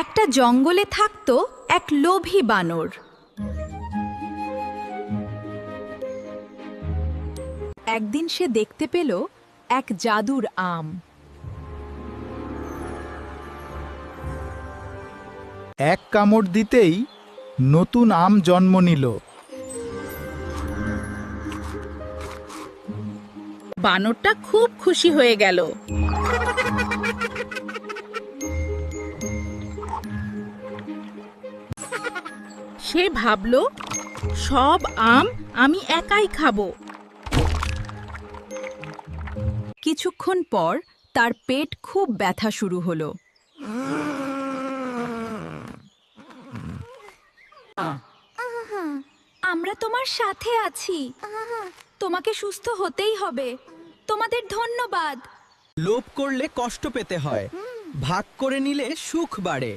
একটা জঙ্গলে থাকতো এক লোভী বানর। একদিন সে দেখতে পেল এক জাদুর আম। এক কামড় দিতেই নতুন আম জন্ম নিল। বানরটা খুব খুশি হয়ে গেল। সে ভাবল, সব আম আমি একাই খাবো। কিছুক্ষণ পর তার পেট খুব ব্যথা শুরু হলো। আমরা তোমার সাথে আছি, তোমাকে সুস্থ হতেই হবে। তোমাদের ধন্যবাদ। লোভ করলে কষ্ট পেতে হয়, ভাগ করে নিলে সুখ বাড়ে।